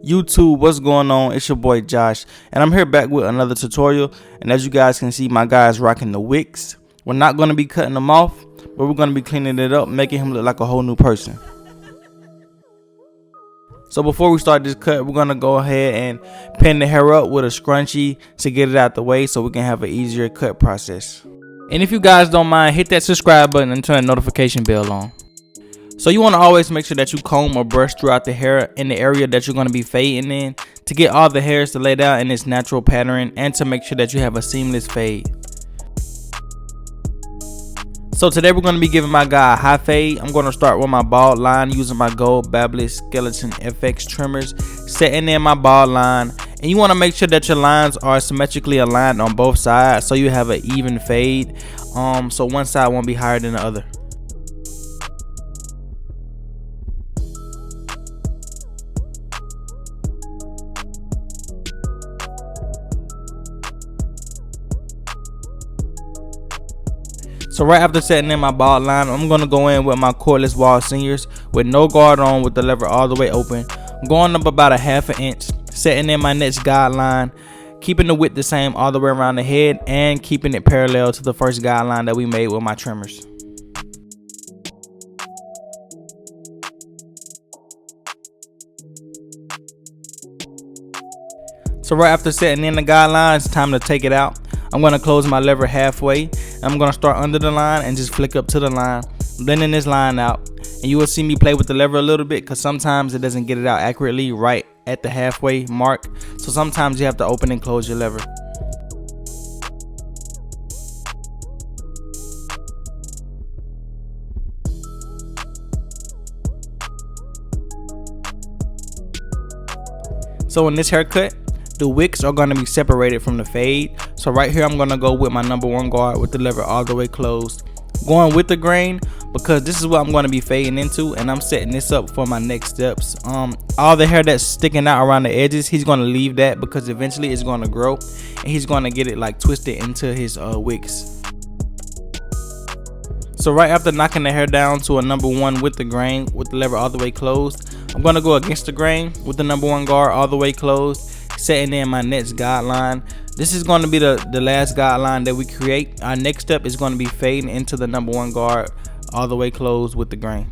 YouTube, what's going on? It's your boy Josh, and I'm here back with another tutorial. And as you guys can see, my guy is rocking the wicks. We're not going to be cutting them off, but we're going to be cleaning it up, making him look like a whole new person. So before we start this cut, we're going to go ahead and pin the hair up with a scrunchie to get it out the way so we can have an easier cut process. And if you guys don't mind, hit that subscribe button and turn the notification bell on. So you want to always make sure that you comb or brush throughout the hair in the area that you're going to be fading in to get all the hairs to lay down in its natural pattern and to make sure that you have a seamless fade. So today we're going to be giving my guy a high fade. I'm going to start with my bald line using my gold Babyliss Skeleton FX trimmers, setting in my bald line. And you want to make sure that your lines are symmetrically aligned on both sides so you have an even fade. So one side won't be higher than the other. So right after setting in my bald line, I'm going to go in with my cordless Wahl Seniors with no guard on, with the lever all the way open. I'm going up about a ½ inch, setting in my next guideline, keeping the width the same all the way around the head and keeping it parallel to the first guideline that we made with my trimmers. So right after setting in the guideline, it's time to take it out. I'm going to close my lever halfway. I'm going to start under the line and just flick up to the line, blending this line out. And you will see me play with the lever a little bit because sometimes it doesn't get it out accurately right at the halfway mark. So sometimes you have to open and close your lever. So in this haircut, the wicks are going to be separated from the fade. So right here I'm going to go with my #1 guard with the lever all the way closed, going with the grain because this is what I'm going to be fading into, and I'm setting this up for my next steps. All the hair that's sticking out around the edges, he's going to leave that because eventually it's going to grow and he's going to get it like twisted into his wicks. So right after knocking the hair down to a #1 with the grain with the lever all the way closed, I'm going to go against the grain with the #1 guard all the way closed, setting in my next guideline. This is going to be the last guideline that we create. Our next step is going to be fading into the #1 guard all the way closed with the grain.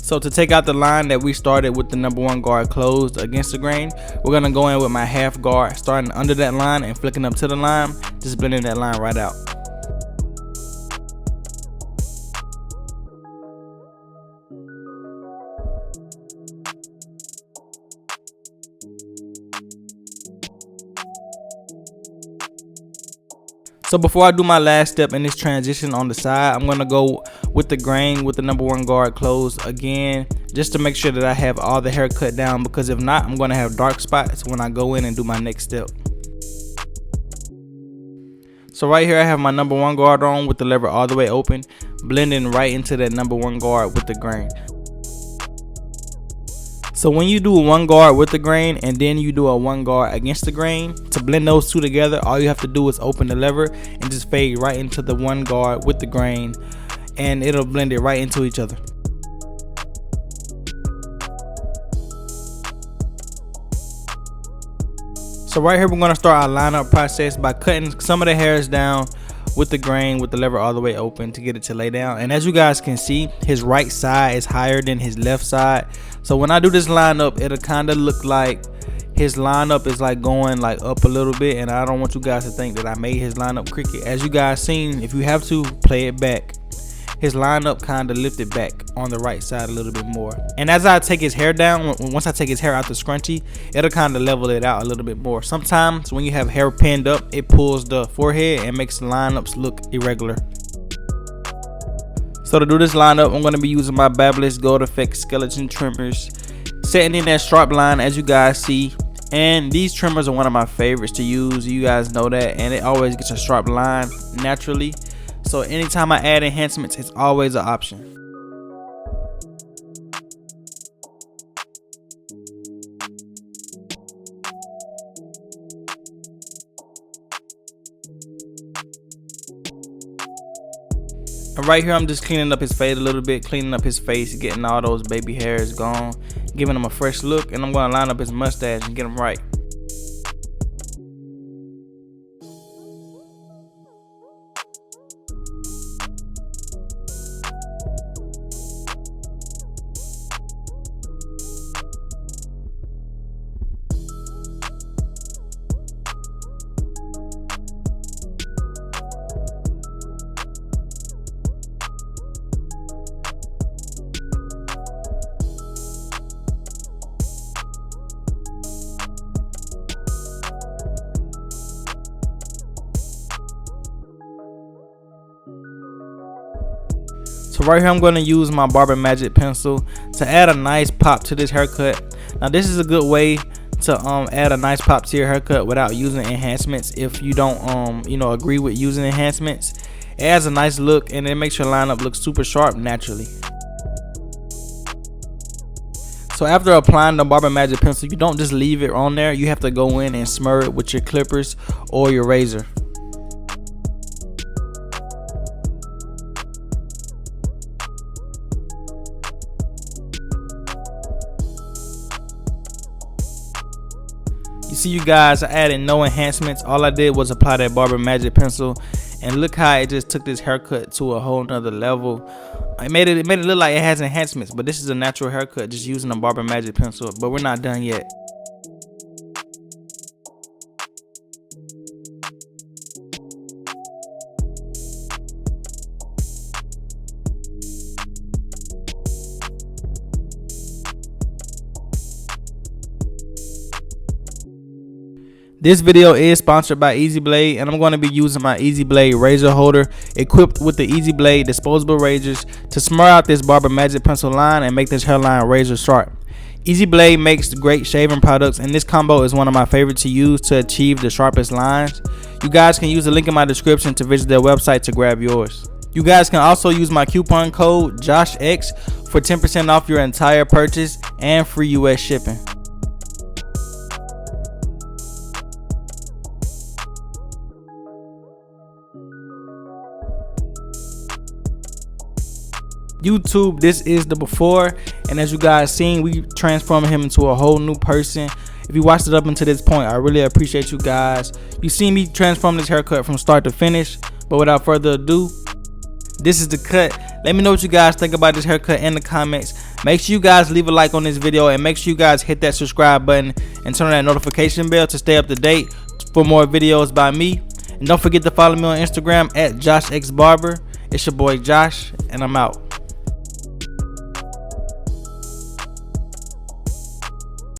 So to take out the line that we started with the #1 guard closed against the grain, we're going to go in with my half guard, starting under that line and flicking up to the line, just blending that line right out. So before I do my last step in this transition on the side, I'm going to go with the grain with the #1 guard closed again, just to make sure that I have all the hair cut down, because if not, I'm going to have dark spots when I go in and do my next step. So right here I have my #1 guard on with the lever all the way open, blending right into that #1 guard with the grain. So when you do a 1 guard with the grain and then you do a 1 guard against the grain, to blend those two together, all you have to do is open the lever and just fade right into the 1 guard with the grain, and it'll blend it right into each other. So right here we're going to start our lineup process by cutting some of the hairs down with the grain with the lever all the way open to get it to lay down. And as you guys can see, his right side is higher than his left side. So when I do this lineup, it'll kind of look like his lineup is like going like up a little bit, and I don't want you guys to think that I made his lineup crooked. As you guys seen, if you have to play it back, his lineup kind of lifted back on the right side a little bit more. And as I take his hair down, once I take his hair out the scrunchie, it'll kind of level it out a little bit more. Sometimes when you have hair pinned up, it pulls the forehead and makes the lineups look irregular. So to do this lineup, I'm going to be using my Babyliss Gold Effect Skeleton trimmers, setting in that sharp line as you guys see. And these trimmers are one of my favorites to use, you guys know that, and it always gets a sharp line naturally. So anytime I add enhancements, it's always an option. And right here I'm just cleaning up his fade a little bit, cleaning up his face, getting all those baby hairs gone, giving him a fresh look. And I'm going to line up his mustache and get him right. So right here I'm going to use my Barber Magic pencil to add a nice pop to this haircut. Now this is a good way to add a nice pop to your haircut without using enhancements. If you don't you know, agree with using enhancements, it adds a nice look and it makes your lineup look super sharp naturally. So after applying the Barber Magic pencil, you don't just leave it on there. You have to go in and smur it with your clippers or your razor. You see, you guys, I added no enhancements. All I did was apply that Barber Magic pencil, and look how it just took this haircut to a whole nother level. It made it look like it has enhancements, but this is a natural haircut just using a Barber Magic pencil. But we're not done yet. This video is sponsored by Easy Blade, and I'm going to be using my Easy Blade razor holder equipped with the Easy Blade disposable razors to smur out this Barber Magic pencil line and make this hairline razor sharp. Easy Blade makes great shaving products, and this combo is one of my favorites to use to achieve the sharpest lines. You guys can use the link in my description to visit their website to grab yours. You guys can also use my coupon code JOSHX for 10% off your entire purchase and free US shipping. YouTube, this is the before, and as you guys seen, we transformed him into a whole new person. If you watched it up until this point, I really appreciate you guys. You see me transform this haircut from start to finish, but without further ado, this is the cut. Let me know what you guys think about this haircut in the comments. Make sure you guys leave a like on this video, and make sure you guys hit that subscribe button and turn on that notification bell to stay up to date for more videos by me. And don't forget to follow me on Instagram at Joshxbarber. It's your boy Josh, and I'm out.